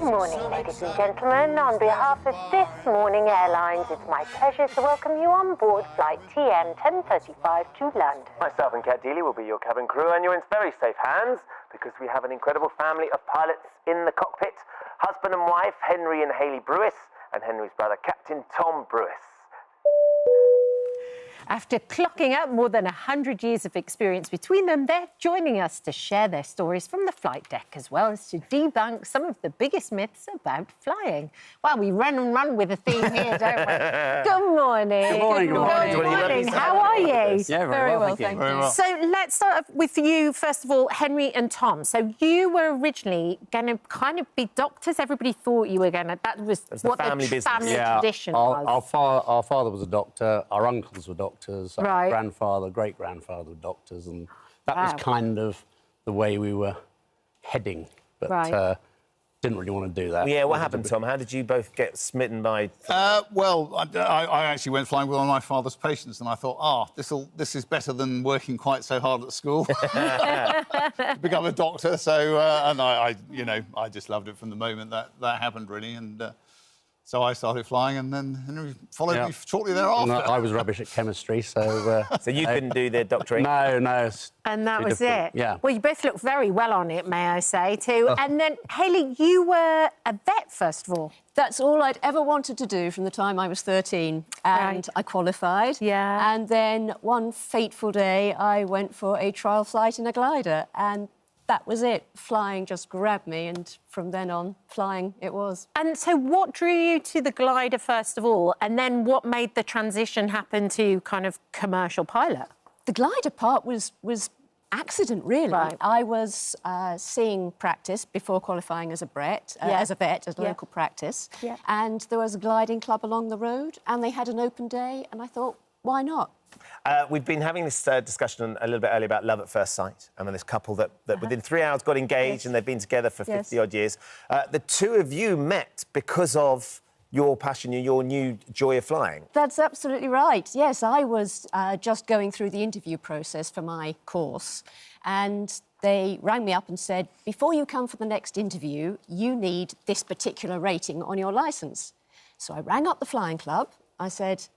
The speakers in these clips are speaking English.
Good morning, ladies and gentlemen. On behalf of This Morning Airlines, it's my pleasure to welcome you on board flight TM 1035 to London. Myself and Kat Deely will be your cabin crew, and you're in very safe hands because we have an incredible family of pilots in the cockpit. Husband and wife, Henry and Hayley Brewis, and Henry's brother, Captain Tom Brewis. After clocking up more than 100 years of experience between them, they're joining us to share their stories from the flight deck, as well as to debunk some of the biggest myths about flying. Well, we run and run with a theme here, don't we? Good morning. Good morning. Good morning. How are you? Yeah, very well, thank you. Very well. So let's start off with you, first of all, Henry and Tom. So you were originally going to kind of be doctors. Everybody thought you were going to... That was what the family tradition was. Our father was a doctor, our uncles were doctors, our Right. grandfather, great-grandfather were doctors, and that Wow. was kind of the way we were heading, but Right. didn't really want to do that. Yeah, what happened, Tom? How did you both get smitten by... Well, I actually went flying with one of my father's patients, and I thought, this is better than working quite so hard at school. Become a doctor, so and I just loved it from the moment that happened, really, and so I started flying, and then Henry followed me shortly thereafter. I was rubbish at chemistry, so... So you couldn't do the doctoring? No. And that was difficult. it? Yeah. Well, you both look very well on it, may I say, too. And then, Hayley, you were a vet, first of all. That's all I'd ever wanted to do from the time I was 13, and Right. I qualified. Yeah. And then one fateful day, I went for a trial flight in a glider, and that was it. Flying just grabbed me, and from then on, flying it was. And so what drew you to the glider, first of all, and then what made the transition happen to kind of commercial pilot? The glider part was accident, really. Right. I was seeing practice before qualifying as a vet, as a local practice, Yeah. and there was a gliding club along the road, and they had an open day, and I thought, why not? We've been having this discussion a little bit earlier about love at first sight, and this couple that within 3 hours got engaged and they've been together for 50-odd years. The two of you met because of your passion, your new joy of flying. That's absolutely right. Yes, I was just going through the interview process for my course, and they rang me up and said, before you come for the next interview, you need this particular rating on your licence. So I rang up the flying club. I said,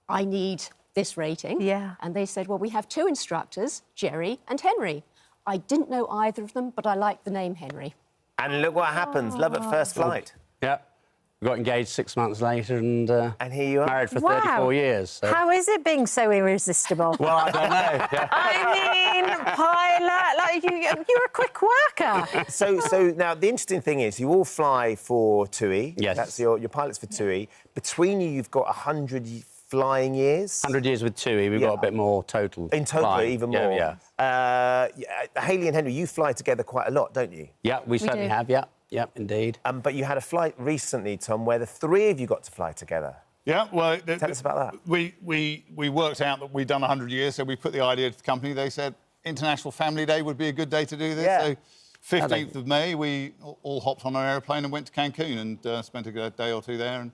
I need this rating. Yeah. And they said, well, we have two instructors, Jerry and Henry. I didn't know either of them, but I liked the name Henry. And look what happens, love at first flight. Yeah. We got engaged 6 months later and here you are. married for Wow. 34 years. So. How is it being so irresistible? Well, I don't know. Yeah. I mean, pilot, like you're a quick worker. So now the interesting thing is you all fly for TUI. Yes. That's your pilots for TUI. Between you, you've got 100 flying years. 100 years with TUI, we've got a bit more total. In total, flying. even more. Yeah. Hayley and Henry, you fly together quite a lot, don't you? Yeah, we certainly do. have, yeah. Yeah, indeed. But you had a flight recently, Tom, where the three of you got to fly together. Yeah, well... Tell us about that. We worked out that we'd done 100 years, so we put the idea to the company. They said International Family Day would be a good day to do this. Yeah. So 15th of May, we all hopped on an aeroplane and went to Cancun and spent a day or two there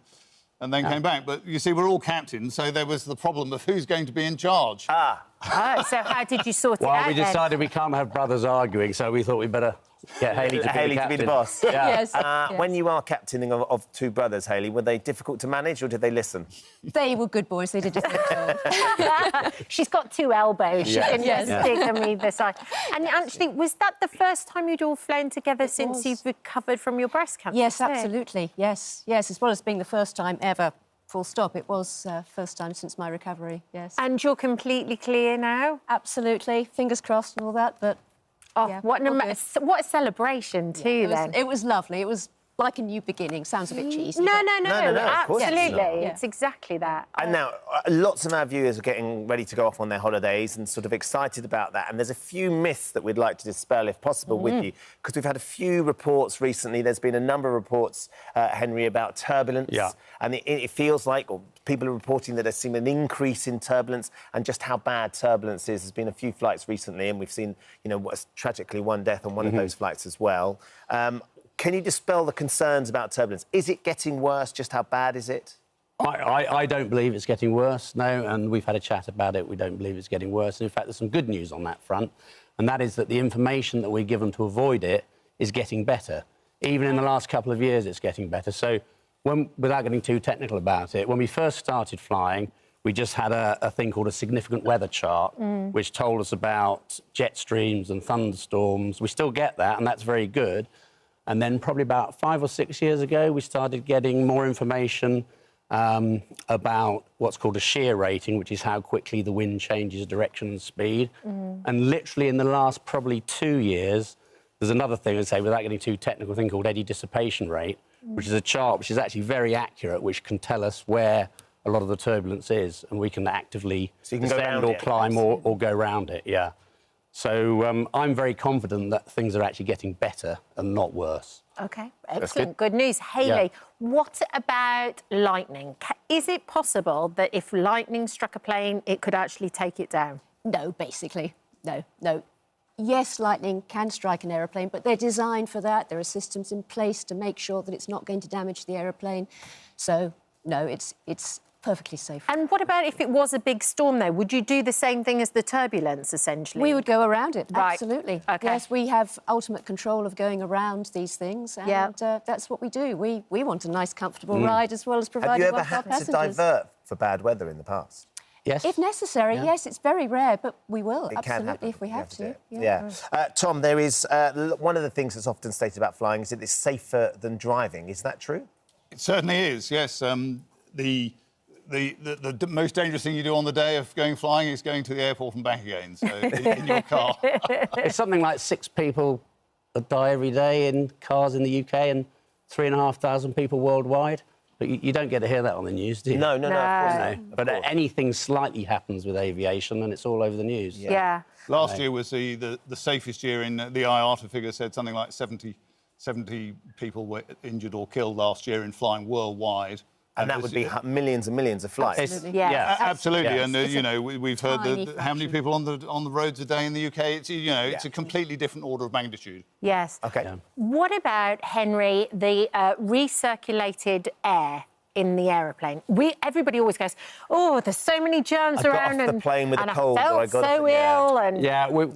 and then came back. But you see, we're all captains, so there was the problem of who's going to be in charge. Oh, so how did you sort it out? Well, we decided we can't have brothers arguing, so we thought we'd better get Hayley to be the boss. Yeah. Yes. When you are captaining of two brothers, Hayley, were they difficult to manage or did they listen? They were good boys. They did just their job. She's got two elbows. She can Yes. just stick them either side. And actually, was that the first time you'd all flown together since you've recovered from your breast cancer? Yes, absolutely. Yes, yes. As well as being the first time ever, full stop, it was first time since my recovery, yes. And you're completely clear now? Absolutely. Fingers crossed and all that, but... Oh, yeah, what a celebration too, then. It was lovely. It was like a new beginning. Sounds a bit cheesy. No, of course it's absolutely. not. It's exactly that. And now, lots of our viewers are getting ready to go off on their holidays and sort of excited about that. And there's a few myths that we'd like to dispel, if possible, with you. Because we've had a few reports recently. There's been a number of reports, Henry, about turbulence. Yeah. And it feels like, or people are reporting that there's seen an increase in turbulence and just how bad turbulence is. There's been a few flights recently and we've seen, what's tragically one death on one of those flights as well. Can you dispel the concerns about turbulence? Is it getting worse? Just how bad is it? I don't believe it's getting worse, no, and we've had a chat about it. We don't believe it's getting worse. And in fact, there's some good news on that front, and that is that the information that we're given to avoid it is getting better. even in the last couple of years, it's getting better. So, without getting too technical about it, when we first started flying, we just had a thing called a significant weather chart, which told us about jet streams and thunderstorms. We still get that, and that's very good. And then probably about 5 or 6 years ago, we started getting more information about what's called a shear rating, which is how quickly the wind changes direction and speed. And literally in the last probably 2 years, there's another thing, I'd say, without getting too technical, thing called eddy dissipation rate, which is a chart which is actually very accurate, which can tell us where a lot of the turbulence is, and we can actively descend or climb or go around it, yeah. So I'm very confident that things are actually getting better and not worse. OK, excellent. Good news. Hayley, what about lightning? Is it possible that if lightning struck a plane, it could actually take it down? No, basically. No. Yes, lightning can strike an aeroplane, but they're designed for that. There are systems in place to make sure that it's not going to damage the aeroplane. So, no, it's perfectly safe. And what about if it was a big storm, though? Would you do the same thing as the turbulence, essentially? We would go around it, right. Absolutely. OK. Yes, we have ultimate control of going around these things, and that's what we do. We want a nice, comfortable ride as well as providing one for our passengers. Have you ever had to divert for bad weather in the past? Yes. If necessary, yes, it's very rare, but we will, It can absolutely, happen. if we have to. Yeah. Tom, there is one of the things that's often stated about flying is that it's safer than driving. Is that true? It certainly is, yes. The most dangerous thing you do on the day of going flying is going to the airport and back again, so in your car. It's something like 6 people that die every day in cars in the UK and 3,500 people worldwide. But you don't get to hear that on the news, do you? No, of course not. But anything slightly happens with aviation and it's all over the news. Yeah. Last year was the safest year in the IATA figure said something like 70 people were injured or killed last year in flying worldwide. And that would be millions and millions of flights. Absolutely. Absolutely. Yes. And you know, we've heard tiny how many people on the roads a day in the UK. It's it's a completely different order of magnitude. Yes. OK. Yeah. What about, Henry, the recirculated air in the aeroplane? Everybody always goes, oh, there's so many germs around. got off the plane with and a cold, I or I felt got so off it, ill. And... Yeah,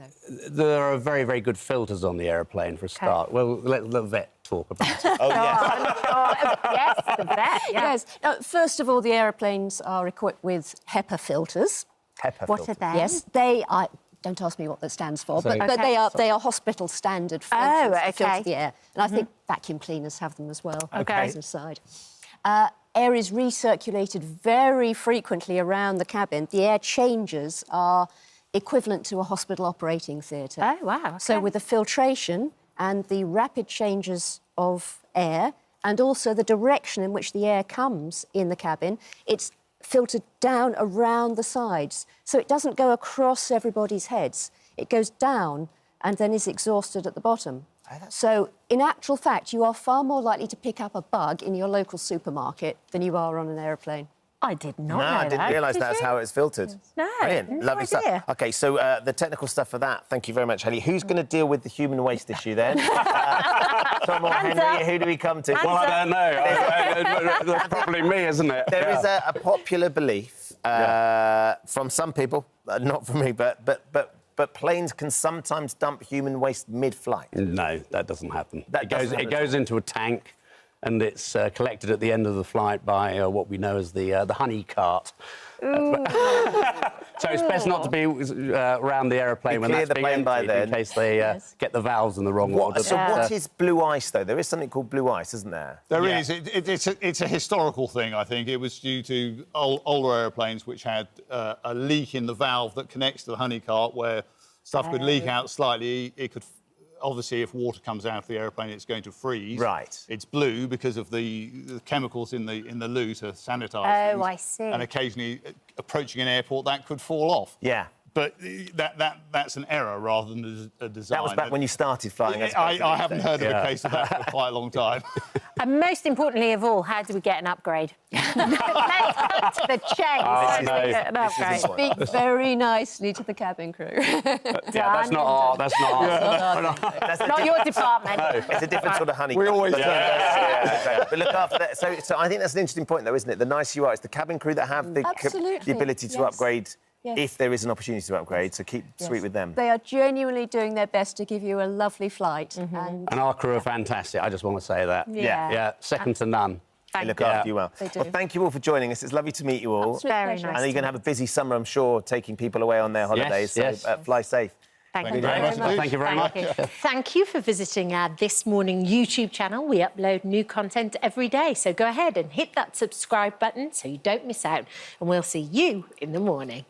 there are very, very good filters on the aeroplane for a start. Well, let the vet talk about it. Oh, yes. Yes, the vet, Yes. Now, first of all, the aeroplanes are equipped with HEPA filters. HEPA What filter. are they? Yes, they are. Don't ask me what that stands for, but Okay. they are hospital standard filters to filter okay. the air, and I think vacuum cleaners have them as well. Okay. As an aside. Air is recirculated very frequently around the cabin. The air changes are equivalent to a hospital operating theatre. Oh, wow. Okay. So with the filtration and the rapid changes of air and also the direction in which the air comes in the cabin, it's filtered down around the sides. So it doesn't go across everybody's heads. It goes down and then is exhausted at the bottom. So, in actual fact, you are far more likely to pick up a bug in your local supermarket than you are on an aeroplane. I did not know No, I didn't realise Did that's you? how it's filtered. No, Brilliant. no Lovely idea. stuff. OK, so the technical stuff for that, thank you very much, Hayley. Who's going to deal with the human waste issue then? Tom or Hands Henry, up. who do we come to? Well, I don't know. That's probably me, isn't it? There is a popular belief from some people, not from me, but planes can sometimes dump human waste mid-flight. No, that doesn't happen. It goes into a tank and it's collected at the end of the flight by what we know as the honey cart. So it's best not to be around the aeroplane when that's the being plane by emptied then. in case they get the valves in the wrong order. So what is blue ice, though? There is something called blue ice, isn't there? There is. It's a historical thing, I think. It was due to older aeroplanes which had a leak in the valve that connects to the honey cart where stuff could leak out slightly. It could... Obviously, if water comes out of the aeroplane, it's going to freeze. Right. It's blue because of the chemicals in the loo to sanitise things. Oh, I see. And occasionally, approaching an airport, that could fall off. Yeah. But that's an error rather than a design. That was back when you started flying. I haven't heard of a case of that for quite a long time. And most importantly of all, how do we get an upgrade? Let's cut to the chase. Oh, no. An upgrade. Speak very nicely to the cabin crew. That's not our. That's not our. That's Not your department. It's a different sort of honey. We always But look after that. So I think that's an interesting point, though, isn't it? The nicer you are, it's the cabin crew that have the Absolutely, ability to yes. upgrade if there is an opportunity to upgrade, so keep sweet with them. They are genuinely doing their best to give you a lovely flight. And our crew are fantastic, I just want to say that. Yeah. Yeah, second to none. They look after you well. They do. Well, thank you all for joining us. It's lovely to meet you all. Absolute Very pleasure. nice. I know you're going to have a busy summer, I'm sure, taking people away on their holidays. yes. So fly safe. Thank you you very very much much. indeed. Thank you very much. Thank you for visiting our This Morning YouTube channel. We upload new content every day, so go ahead and hit that subscribe button so you don't miss out. And we'll see you in the morning.